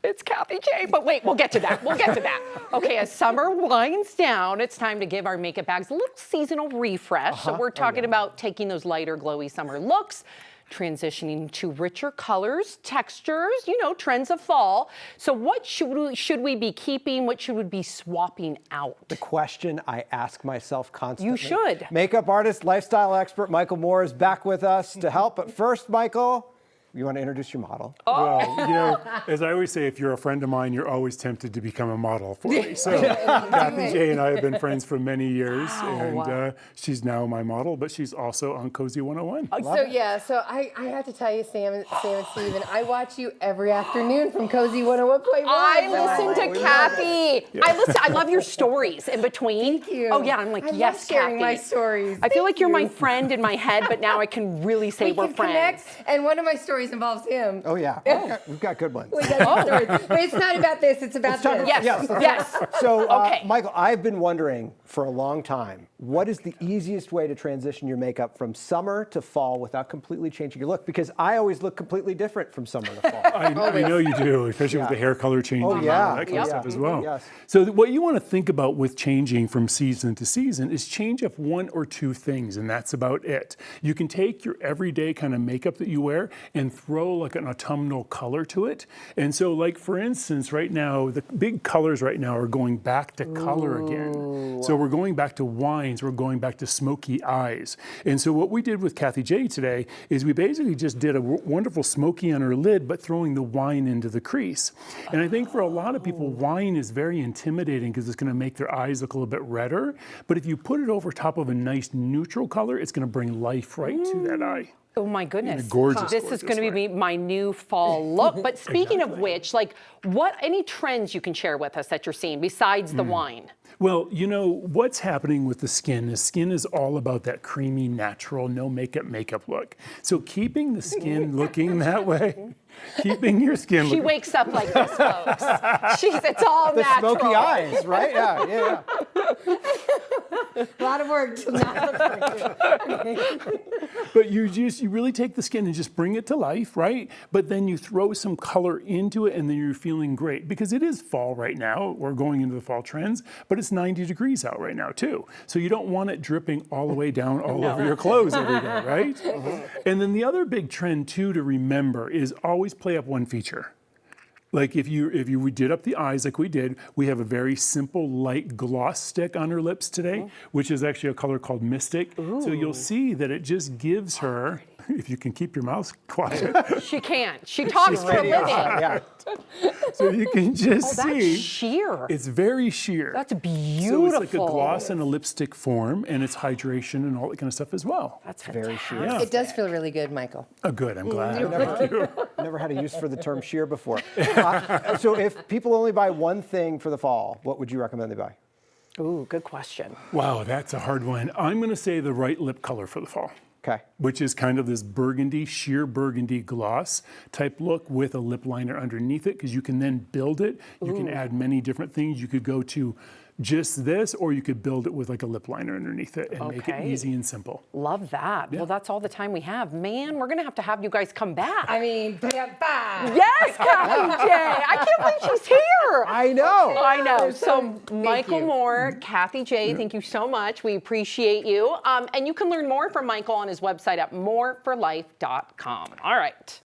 It's Kathy J, but wait, we'll get to that. We'll get to that. Okay, as summer winds down, it's time to give our makeup bags a little seasonal refresh. So we're talking about taking those lighter, glowy summer looks, transitioning to richer colors, textures, trends of fall. So what should we be keeping? What should we be swapping out? The question I ask myself constantly. You should. Makeup artist, lifestyle expert Michael Moore is back with us to help. But first, Michael, you want to introduce your model? Well, as I always say, if you're a friend of mine, you're always tempted to become a model for me. So Kathy J and I have been friends for many years, and she's now my model, but she's also on Cozy 101. So I have to tell you, Sam and Steven, I watch you every afternoon from Cozy 101 Playboy. I listen to Kathy. I love your stories in between. Thank you. Oh yeah, I'm like, I yes, love sharing Kathy. my stories. I feel like you're my friend in my head, but now I can really say we're friends. And one of my stories involves him. Oh yeah, we've got good ones. We got good stories. But it's not about this, it's about this. Yes. So, Michael, I've been wondering for a long time, what is the easiest way to transition your makeup from summer to fall without completely changing your look? Because I always look completely different from summer to fall. I know you do, especially with the hair color changing and that kind of stuff as well. Yes. So what you want to think about with changing from season to season is change up one or two things, and that's about it. You can take your everyday kind of makeup that you wear and throw like an autumnal color to it. And so like, for instance, right now, the big colors right now are going back to color again. So we're going back to wines, we're going back to smoky eyes. And so what we did with Kathy J today is we basically just did a wonderful smoky on her lid, but throwing the wine into the crease. And I think for a lot of people, wine is very intimidating because it's going to make their eyes look a little bit redder. But if you put it over top of a nice neutral color, it's going to bring life right to that eye. Oh my goodness. Gorgeous, This is going to be my new fall look. But speaking of which, any trends you can share with us that you're seeing besides the wine? Well, what's happening with the skin is all about that creamy, natural, no makeup look. So keeping the skin looking that way, keeping your skin She looking... wakes up like this, folks. It's all The natural. smoky eyes, right? Yeah. A lot of work to not look like it. But you really take the skin and just bring it to life, right? But then you throw some color into it and then you're feeling great. Because it is fall right now. We're going into the fall trends, but it's 90 degrees out right now too. So you don't want it dripping all the way down all over your clothes every day, right? And then the other big trend too to remember is always play up one feature. Like if you did up the eyes like we did, we have a very simple light gloss stick on her lips today, which is actually a color called Mystic. So you'll see that it just gives her, if you can keep your mouth quiet. She can't. She talks for a living. Yeah. So you can just That's see. sheer. It's very sheer. That's beautiful. So it's like a gloss in a lipstick form, and it's hydration and all that kind of stuff as well. That's Very sheer. Yeah. It does feel really good, Michael. Oh, good. I'm glad. Never had a use for the term sheer before. So if people only buy one thing for the fall, what would you recommend they buy? Ooh, good question. Wow, that's a hard one. I'm going to say the right lip color for the fall. Okay. Which is kind of this burgundy, sheer burgundy gloss type look with a lip liner underneath it, because you can then build it. You can add many different things. You could go to just this, or you could build it with like a lip liner underneath it and make it easy and simple. Love that. Yeah. Well, that's all the time we have. Man, we're going to have you guys come back. I mean, Yes, Kathy J. I can't believe she's here. I know. I know. So Michael you. Moore, Kathy J, thank you so much. We appreciate you. And you can learn more from Michael on his website at moreforlife.com. All right.